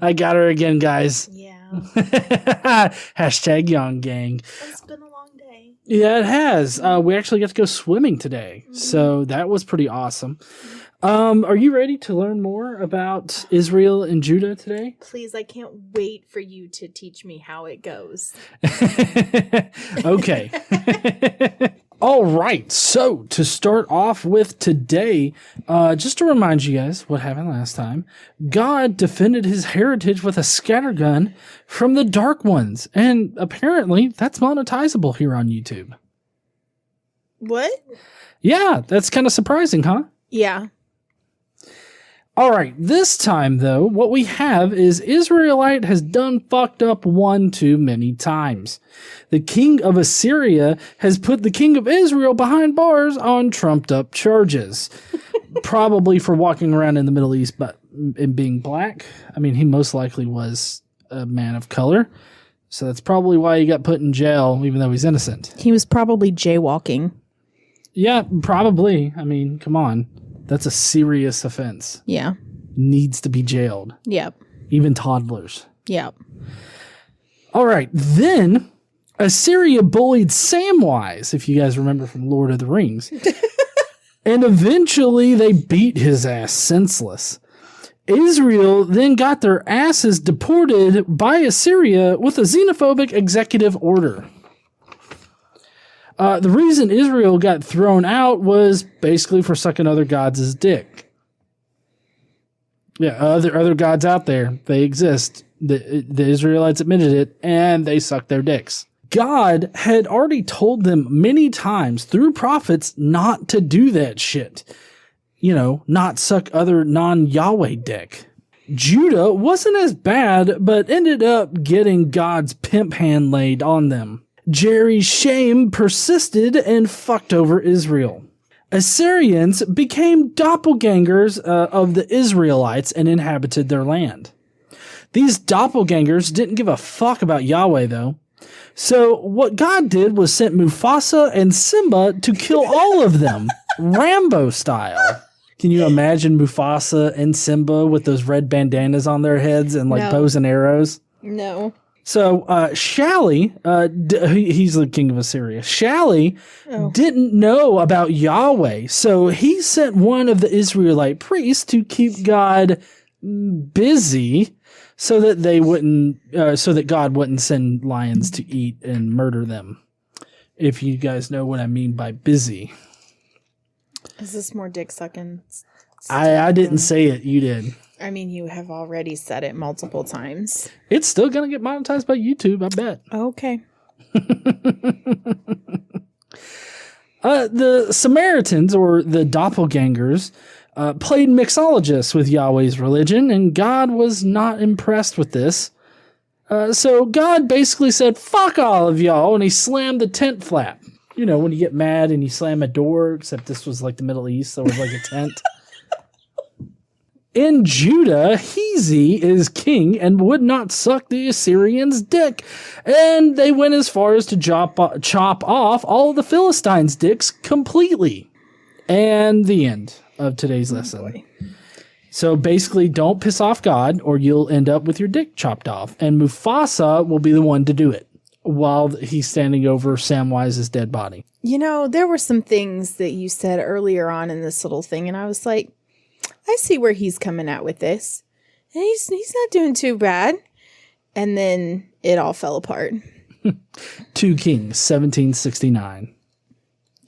I got her again, guys. Yeah. Hashtag Young Gang. It's been a long day. Yeah, it has. We actually got to go swimming today, so that was pretty awesome. Are you ready to learn more about Israel and Judah today? Please, I can't wait for you to teach me how it goes. Okay. All right. So to start off with today, just to remind you guys what happened last time, God defended his heritage with a scattergun from the dark ones. And apparently that's monetizable here on YouTube. What? Yeah, that's kind of surprising, huh? Yeah. All right, this time, though, what we have is Israelite has done fucked up one too many times. The king of Assyria has put the king of Israel behind bars on trumped-up charges. Probably for walking around in the Middle East and being black. I mean, he most likely was a man of color. So that's probably why he got put in jail, even though he's innocent. He was probably jaywalking. Yeah, probably. I mean, come on. That's a serious offense. Yeah. Needs to be jailed. Yep. Even toddlers. Yep. All right. Then Assyria bullied Samwise, if you guys remember from Lord of the Rings. And eventually they beat his ass senseless. Israel then got their asses deported by Assyria with a xenophobic executive order. The reason Israel got thrown out was basically for sucking other gods' dick. Yeah, other gods out there, they exist. The Israelites admitted it, and they sucked their dicks. God had already told them many times through prophets not to do that shit. You know, not suck other non-Yahweh dick. Judah wasn't as bad, but ended up getting God's pimp hand laid on them. Jerry's shame persisted and fucked over Israel. Assyrians became doppelgangers of the Israelites and inhabited their land. These doppelgangers didn't give a fuck about Yahweh, though. So what God did was sent Mufasa and Simba to kill all of them, Rambo style. Can you imagine Mufasa and Simba with those red bandanas on their heads and like bows and arrows? No. So Shally, he's the king of Assyria. Shally didn't know about Yahweh, so he sent one of the Israelite priests to keep God busy, so that they wouldn't, so that God wouldn't send lions to eat and murder them. If you guys know what I mean by busy. Is this more dick sucking? I didn't say it. You did. I mean, you have already said it multiple times. It's still going to get monetized by YouTube, I bet. Okay. The Samaritans, or the doppelgangers, played mixologists with Yahweh's religion, and God was not impressed with this. So God basically said, fuck all of y'all, and he slammed the tent flap. You know, when you get mad and you slam a door, except this was like the Middle East, so it was like a tent. In Judah, Hezi is king and would not suck the Assyrians' dick. And they went as far as to chop off all of the Philistines' dicks completely. And the end of today's lesson. So basically, don't piss off God or you'll end up with your dick chopped off. And Mufasa will be the one to do it while he's standing over Samwise's dead body. You know, there were some things that you said earlier on in this little thing, and I was like, I see where he's coming at with this. And he's not doing too bad. And then it all fell apart. 2 Kings, 1769.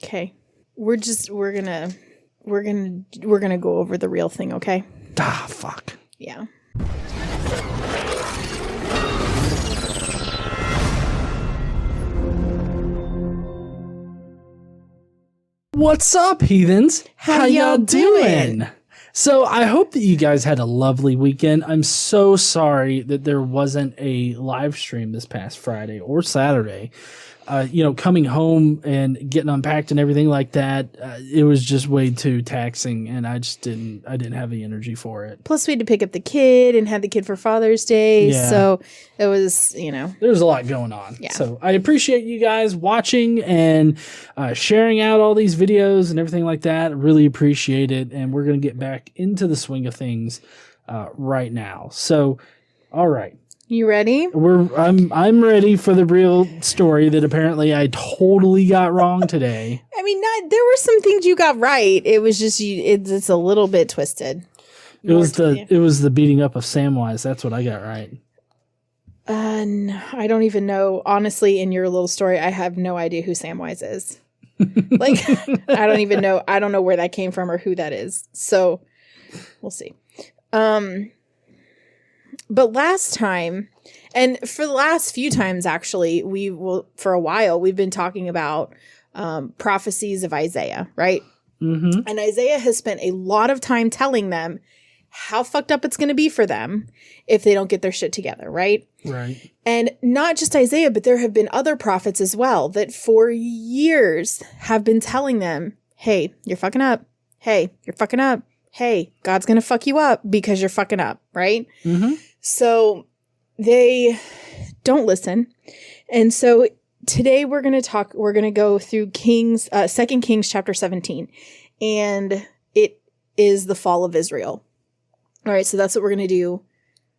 Okay. We're gonna go over the real thing, okay? Ah, fuck. Yeah. What's up, heathens? How y'all doing? So I hope that you guys had a lovely weekend. I'm so sorry that there wasn't a live stream this past Friday or Saturday. coming home and getting unpacked and everything like that, it was just way too taxing, and I didn't have the energy for it. Plus, we had to pick up the kid and had the kid for Father's Day. Yeah. So it was, There's a lot going on. Yeah. So I appreciate you guys watching and sharing out all these videos and everything like that. I really appreciate it. And we're going to get back into the swing of things right now. So, all right. You ready? I'm ready for the real story that apparently I totally got wrong today. I mean, there were some things you got right. It was just it's a little bit twisted. It was the beating up of Samwise. That's what I got right. No, I don't even know. Honestly, in your little story, I have no idea who Samwise is. Like, I don't even know. I don't know where that came from or who that is. So we'll see. But last time, and for the last few times, actually, for a while, we've been talking about prophecies of Isaiah, right? Mm-hmm. And Isaiah has spent a lot of time telling them how fucked up it's going to be for them if they don't get their shit together, right? Right. And not just Isaiah, but there have been other prophets as well that for years have been telling them, hey, you're fucking up. Hey, you're fucking up. Hey, God's going to fuck you up because you're fucking up, right? Mm-hmm. So they don't listen. And so today we're going to go through 2 Kings chapter 17, and it is the fall of Israel. All right. So that's what we're going to do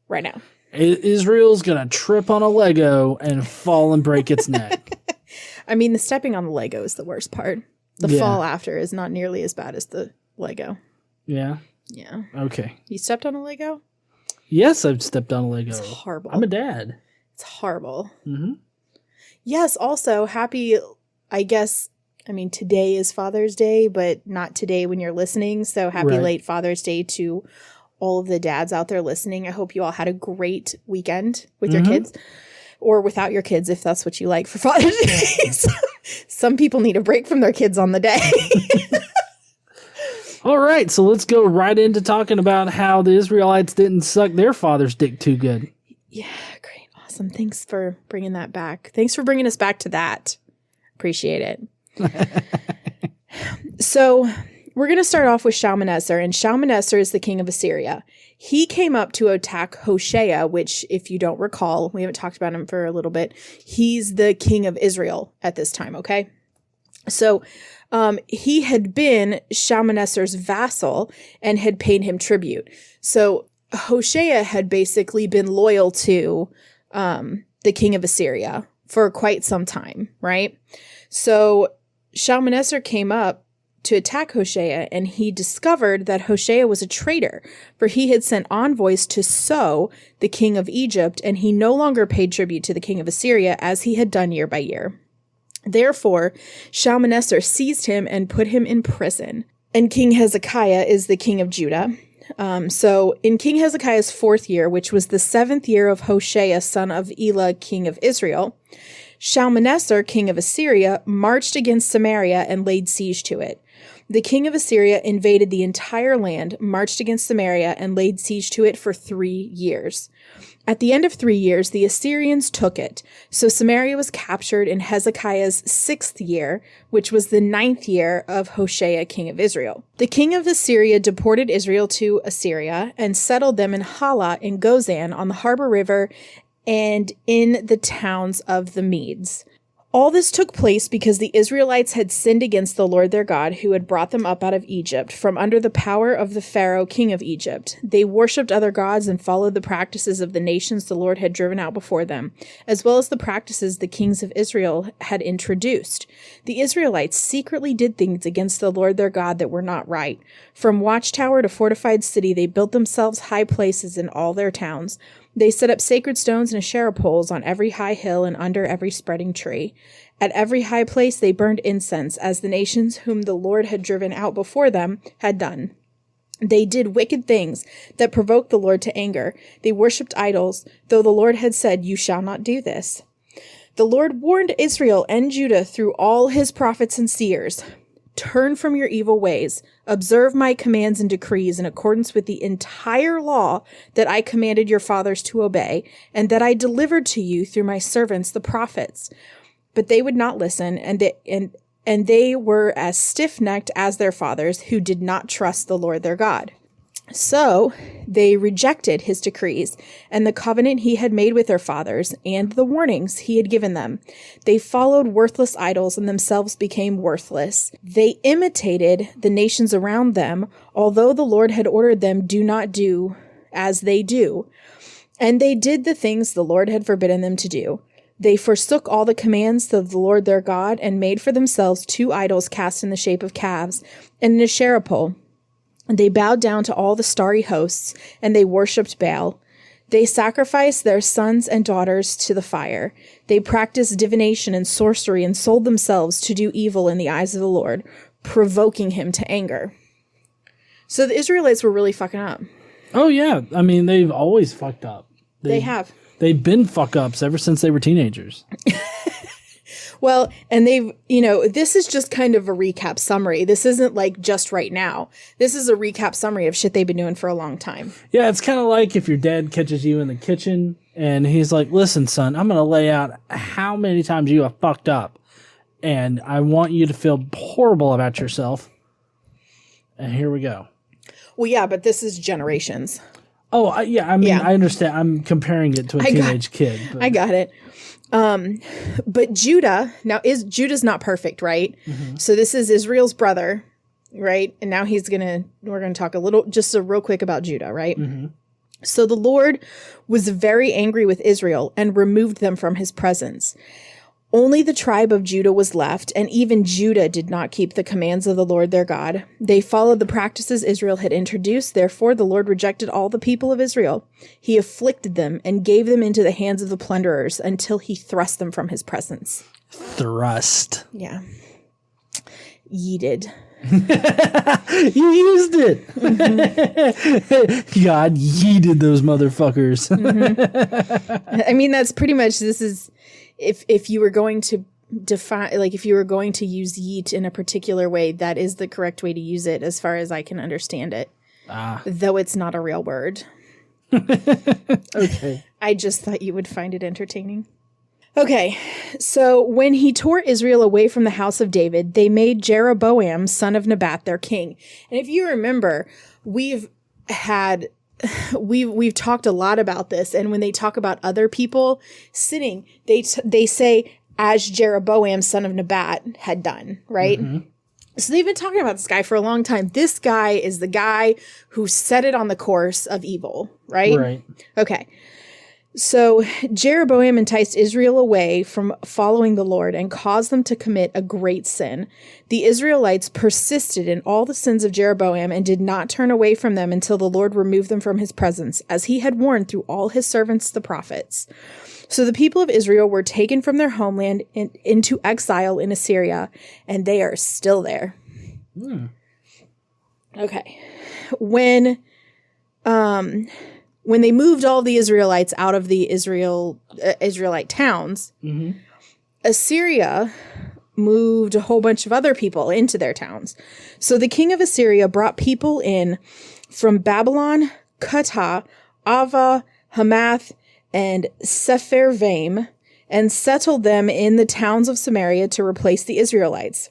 right now. Israel's going to trip on a Lego and fall and break its neck. I mean, the stepping on the Lego is the worst part. The fall after is not nearly as bad as the Lego. Yeah. Yeah. Okay. You stepped on a Lego? Yes, I've stepped on a Lego. It's horrible. I'm a dad. It's horrible. Mm-hmm. Yes, also happy, I guess, I mean, today is Father's Day, but not today when you're listening. So happy late Father's Day to all of the dads out there listening. I hope you all had a great weekend with your kids, or without your kids, if that's what you like for Father's Day. Some people need a break from their kids on the day. All right, so let's go right into talking about how the Israelites didn't suck their father's dick too good. Yeah, great. Awesome. Thanks for bringing that back. Thanks for bringing us back to that. Appreciate it. So we're going to start off with Shalmaneser, and Shalmaneser is the king of Assyria. He came up to attack Hoshea, which, if you don't recall, we haven't talked about him for a little bit. He's the king of Israel at this time, okay? So he had been Shalmaneser's vassal and had paid him tribute. So Hoshea had basically been loyal to the king of Assyria for quite some time, right? So Shalmaneser came up to attack Hoshea, and he discovered that Hoshea was a traitor, for he had sent envoys to So, the king of Egypt, and he no longer paid tribute to the king of Assyria as he had done year by year. Therefore, Shalmaneser seized him and put him in prison. And King Hezekiah is the king of Judah. So in King Hezekiah's 4th year, which was the 7th year of Hoshea, son of Elah, king of Israel, Shalmaneser, king of Assyria, marched against Samaria and laid siege to it. The king of Assyria invaded the entire land, marched against Samaria, and laid siege to it for 3 years. At the end of 3 years, the Assyrians took it. So Samaria was captured in Hezekiah's 6th year, which was the 9th year of Hoshea, king of Israel. The king of Assyria deported Israel to Assyria and settled them in Hala in Gozan on the Harbor River and in the towns of the Medes. All this took place because the Israelites had sinned against the Lord their God, who had brought them up out of Egypt, from under the power of the Pharaoh, king of Egypt. They worshipped other gods and followed the practices of the nations the Lord had driven out before them, as well as the practices the kings of Israel had introduced. The Israelites secretly did things against the Lord their God that were not right. From watchtower to fortified city, they built themselves high places in all their towns. They set up sacred stones and Asherah poles on every high hill and under every spreading tree. At every high place they burned incense, as the nations whom the Lord had driven out before them had done. They did wicked things that provoked the Lord to anger. They worshipped idols, though the Lord had said, "You shall not do this." The Lord warned Israel and Judah through all his prophets and seers. Turn from your evil ways. Observe my commands and decrees in accordance with the entire law that I commanded your fathers to obey, and that I delivered to you through my servants the prophets. But they would not listen, and they were as stiff-necked as their fathers, who did not trust the Lord their God. So they rejected his decrees and the covenant he had made with their fathers and the warnings he had given them. They followed worthless idols and themselves became worthless. They imitated the nations around them, although the Lord had ordered them, do not do as they do. And they did the things the Lord had forbidden them to do. They forsook all the commands of the Lord their God and made for themselves 2 idols cast in the shape of calves and an asherah pole. They bowed down to all the starry hosts, and they worshipped Baal. They sacrificed their sons and daughters to the fire. They practiced divination and sorcery and sold themselves to do evil in the eyes of the Lord, provoking him to anger. So the Israelites were really fucking up. Oh, yeah. I mean, they've always fucked up. They have. They've been fuck-ups ever since they were teenagers. Well, and they've, this is just kind of a recap summary. This isn't like just right now. This is a recap summary of shit they've been doing for a long time. Yeah, it's kind of like if your dad catches you in the kitchen and he's like, listen, son, I'm going to lay out how many times you have fucked up. And I want you to feel horrible about yourself. And here we go. Well, yeah, but this is generations. Oh, I understand. I'm comparing it to a teenage kid. But. I got it. But Judah, Judah's not perfect, right? Mm-hmm. So this is Israel's brother, right? And now we're going to talk just real quick about Judah, right? Mm-hmm. So the Lord was very angry with Israel and removed them from his presence. Only the tribe of Judah was left, and even Judah did not keep the commands of the Lord their God. They followed the practices Israel had introduced. Therefore, the Lord rejected all the people of Israel. He afflicted them and gave them into the hands of the plunderers until he thrust them from his presence. Thrust. Yeah. Yeeted. You used it. Mm-hmm. God yeeted those motherfuckers. Mm-hmm. I mean, that's pretty much, this is... If you were going to define, like if you were going to use yeet in a particular way, that is the correct way to use it as far as I can understand it. Though it's not a real word. Okay. I just thought you would find it entertaining. Okay, so when he tore Israel away from the house of David, they made Jeroboam, son of Nebat, their king. And if you remember, we've talked a lot about this, and when they talk about other people sitting, they say, as Jeroboam, son of Nebat, had done, right? Mm-hmm. So they've been talking about this guy for a long time. This guy is the guy who set it on the course of evil, right? Right. Okay. So Jeroboam enticed Israel away from following the Lord and caused them to commit a great sin. The Israelites persisted in all the sins of Jeroboam and did not turn away from them until the Lord removed them from his presence, as he had warned through all his servants the prophets. So the people of Israel were taken from their homeland into exile in Assyria, and they are still there. Okay. When they moved all the Israelites out of the Israelite towns, mm-hmm. Assyria moved a whole bunch of other people into their towns. So the king of Assyria brought people in from Babylon, Cutha, Ava, Hamath, and Sepharvaim, and settled them in the towns of Samaria to replace the Israelites.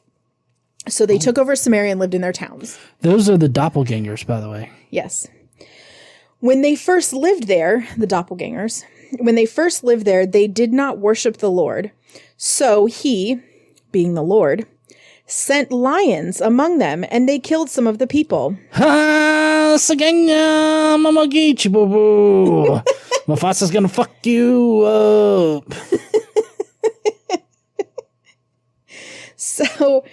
So they took over Samaria and lived in their towns. Those are the doppelgangers, by the way. Yes. When they first lived there, the doppelgangers, they did not worship the Lord. So he, being the Lord, sent lions among them, and they killed some of the people. Ha! Saganya, Mama Geechee, boo boo. Mufasa's gonna fuck you up. So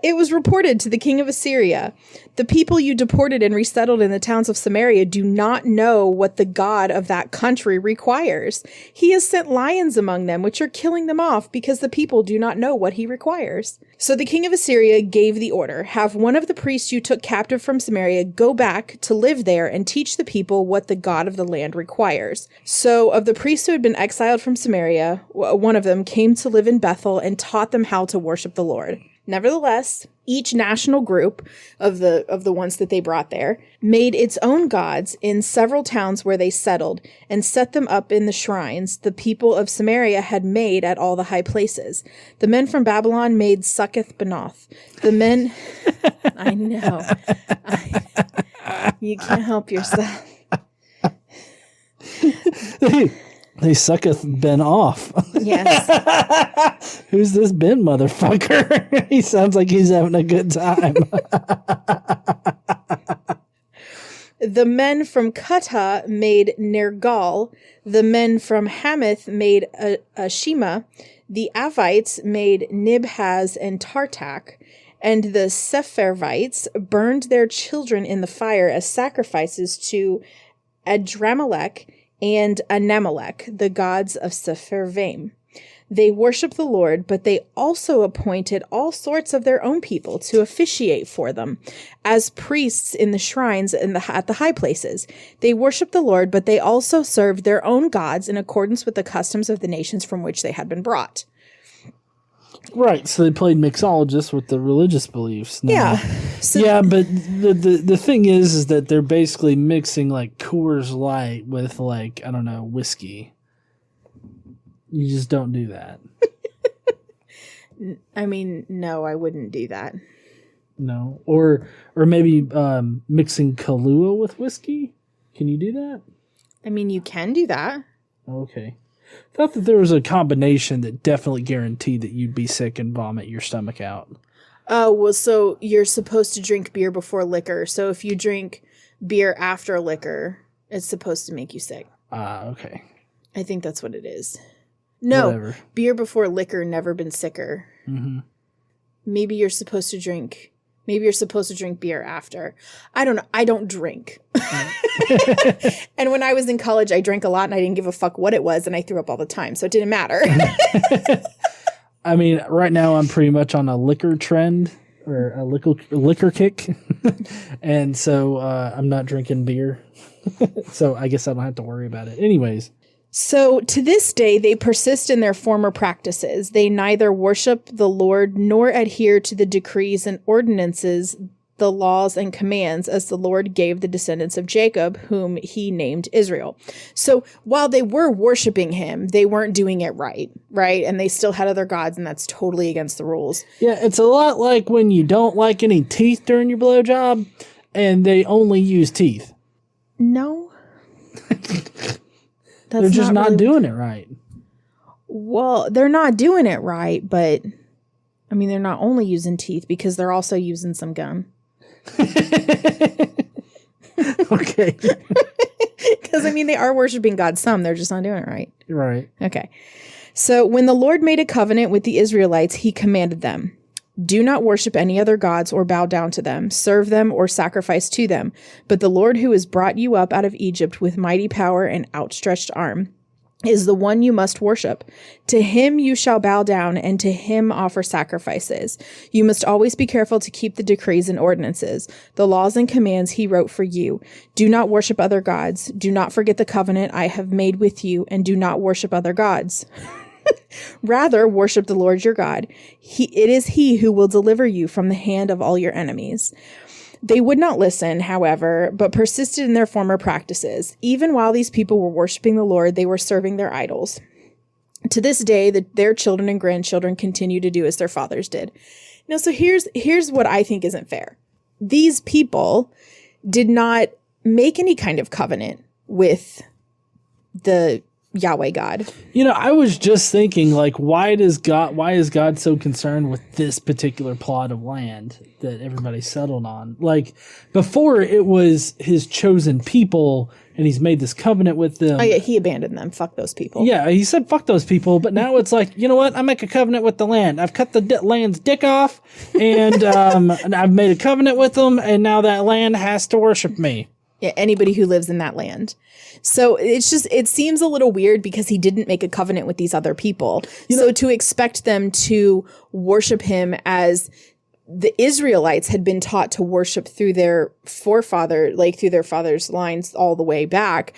it was reported to the king of Assyria, the people you deported and resettled in the towns of Samaria do not know what the God of that country requires. He has sent lions among them, which are killing them off because the people do not know what he requires. So the king of Assyria gave the order, have one of the priests you took captive from Samaria go back to live there and teach the people what the God of the land requires. So of the priests who had been exiled from Samaria, one of them came to live in Bethel and taught them how to worship the Lord. Nevertheless, each national group of the ones that they brought there made its own gods in several towns where they settled and set them up in the shrines the people of Samaria had made at all the high places. The men from Babylon made Succoth-Benoth. The men... I know. You can't help yourself. They sucketh Ben off. Yes. Who's this Ben motherfucker? He sounds like he's having a good time. The men from Kutha made Nergal. The men from Hamath made Ashima. The Avites made Nibhaz and Tartak. And the Sepharvites burned their children in the fire as sacrifices to Adramelech and Anamelech, the gods of Sepharvaim. They worshiped the Lord, but they also appointed all sorts of their own people to officiate for them as priests in the shrines at the high places. They worshiped the Lord, but they also served their own gods in accordance with the customs of the nations from which they had been brought. Right, so they played mixologists with the religious beliefs. Now. Yeah. So yeah, but the thing is that they're basically mixing like Coors Light with like, I don't know, whiskey. You just don't do that. I mean, no, I wouldn't do that. No. Or maybe mixing Kahlua with whiskey? Can you do that? I mean, you can do that. Okay. Thought that there was a combination that definitely guaranteed that you'd be sick and vomit your stomach out. Oh, well, so you're supposed to drink beer before liquor. So if you drink beer after liquor, it's supposed to make you sick. Okay. I think that's what it is. No, Whatever. Beer before liquor, never been sicker. Mm-hmm. Maybe you're supposed to drink beer after. I don't know. I don't drink. And when I was in college, I drank a lot and I didn't give a fuck what it was and I threw up all the time. So it didn't matter. I mean, right now I'm pretty much on a liquor trend or a liquor kick. And so I'm not drinking beer. So I guess I don't have to worry about it. Anyways. So to this day, they persist in their former practices. They neither worship the Lord nor adhere to the decrees and ordinances, the laws and commands as the Lord gave the descendants of Jacob, whom he named Israel. So while they were worshiping him, they weren't doing it right? And they still had other gods, and that's totally against the rules. Yeah, it's a lot like when you don't like any teeth during your blowjob, and they only use teeth. No. They're just not doing it right. Well, they're not doing it right, but I mean, they're not only using teeth because they're also using some gum. Okay. Because, I mean, they are worshiping God some. They're just not doing it right. Right. Okay. So when the Lord made a covenant with the Israelites, he commanded them, do not worship any other gods or bow down to them, serve them or sacrifice to them. But the Lord who has brought you up out of Egypt with mighty power and outstretched arm is the one you must worship. To him you shall bow down, and to him offer sacrifices. You must always be careful to keep the decrees and ordinances, the laws and commands he wrote for you. Do not worship other gods. Do not forget the covenant I have made with you, and do not worship other gods. Rather, worship the Lord your God. It is he who will deliver you from the hand of all your enemies. They would not listen, however, but persisted in their former practices. Even while these people were worshiping the Lord, they were serving their idols. To this day, their children and grandchildren continue to do as their fathers did. Now, so here's what I think isn't fair. These people did not make any kind of covenant with the Yahweh God. You know, I was just thinking, like, why is God so concerned with this particular plot of land that everybody settled on? Like, before it was his chosen people, and he's made this covenant with them. Oh yeah, he abandoned them. Fuck those people. Yeah, he said fuck those people, but now it's like, you know what? I make a covenant with the land. I've cut the land's dick off, and and I've made a covenant with them, and now that land has to worship me. Yeah, anybody who lives in that land. So it seems a little weird because he didn't make a covenant with these other people. So to expect them to worship him as the Israelites had been taught to worship through their forefather, like through their father's lines all the way back,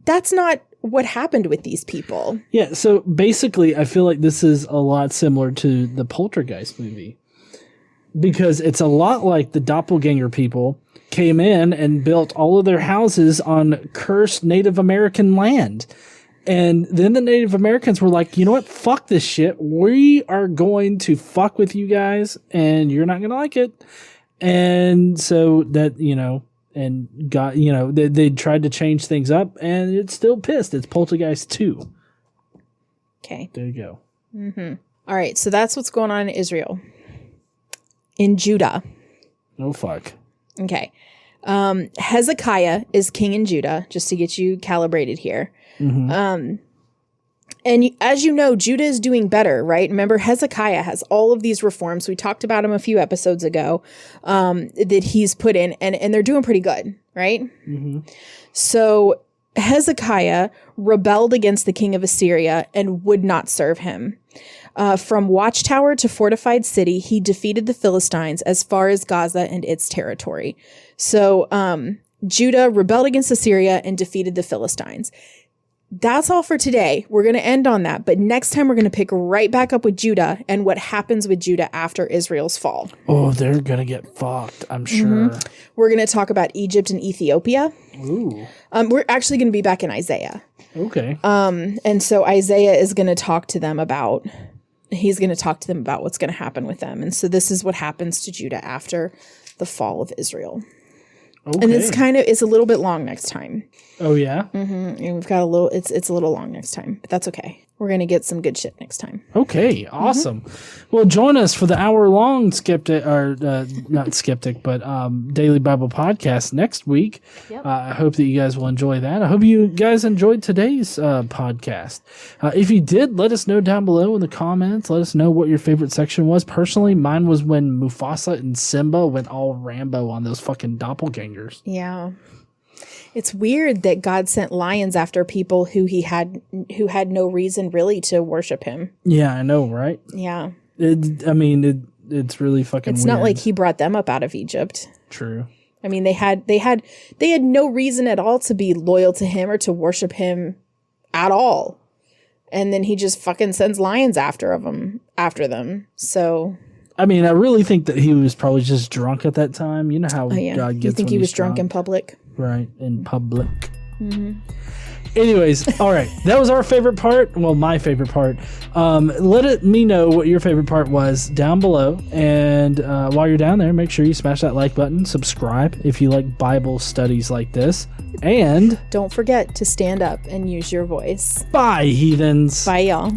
that's not what happened with these people. Yeah, so basically I feel like this is a lot similar to the Poltergeist movie. because it's a lot like the doppelganger people came in and built all of their houses on cursed Native American land. And then the Native Americans were like, you know what? Fuck this shit. We are going to fuck with you guys and you're not going to like it. And so that, and got, they tried to change things up and it's still pissed. It's Poltergeist 2. Okay. There you go. Mm-hmm. All right. So that's what's going on in Israel. In Judah. Oh, fuck. Okay. Hezekiah is king in Judah, just to get you calibrated here. Mm-hmm. And as you know, Judah is doing better, right? Remember, Hezekiah has all of these reforms. We talked about him a few episodes ago that he's put in, and they're doing pretty good, right? Mm-hmm. So Hezekiah rebelled against the king of Assyria and would not serve him. From watchtower to fortified city, he defeated the Philistines as far as Gaza and its territory. So Judah rebelled against Assyria and defeated the Philistines. That's all for today. We're going to end on that. But next time, we're going to pick right back up with Judah and what happens with Judah after Israel's fall. Oh, they're going to get fucked, I'm sure. Mm-hmm. We're going to talk about Egypt and Ethiopia. Ooh. We're actually going to be back in Isaiah. Okay. And so Isaiah is going to talk to them about... He's going to talk to them about what's going to happen with them. And so this is what happens to Judah after the fall of Israel. Okay. And it's a little bit long next time. Oh, yeah? Mm-hmm. And we've got it's a little long next time, but that's okay. We're going to get some good shit next time. Okay, awesome. Mm-hmm. Well, join us for the hour-long not skeptic, but Daily Bible podcast next week. Yep. I hope that you guys will enjoy that. I hope you guys enjoyed today's podcast. If you did, let us know down below in the comments. Let us know what your favorite section was. Personally, mine was when Mufasa and Simba went all Rambo on those fucking doppelgangers. Yeah. It's weird that God sent lions after people who had no reason really to worship him. Yeah, I know, right? Yeah. It's really fucking It's weird. not like he brought them up out of Egypt. True. I mean, they had no reason at all to be loyal to him or to worship him at all. And then he just fucking sends lions after them. So I mean, I really think that he was probably just drunk at that time. You know how God gets. You think he was drunk in public? Right, in public. Mm-hmm. Anyways, all right. That was our favorite part. Well, my favorite part. Let me know what your favorite part was down below. And while you're down there, make sure you smash that like button. Subscribe if you like Bible studies like this. And don't forget to stand up and use your voice. Bye, heathens. Bye, y'all.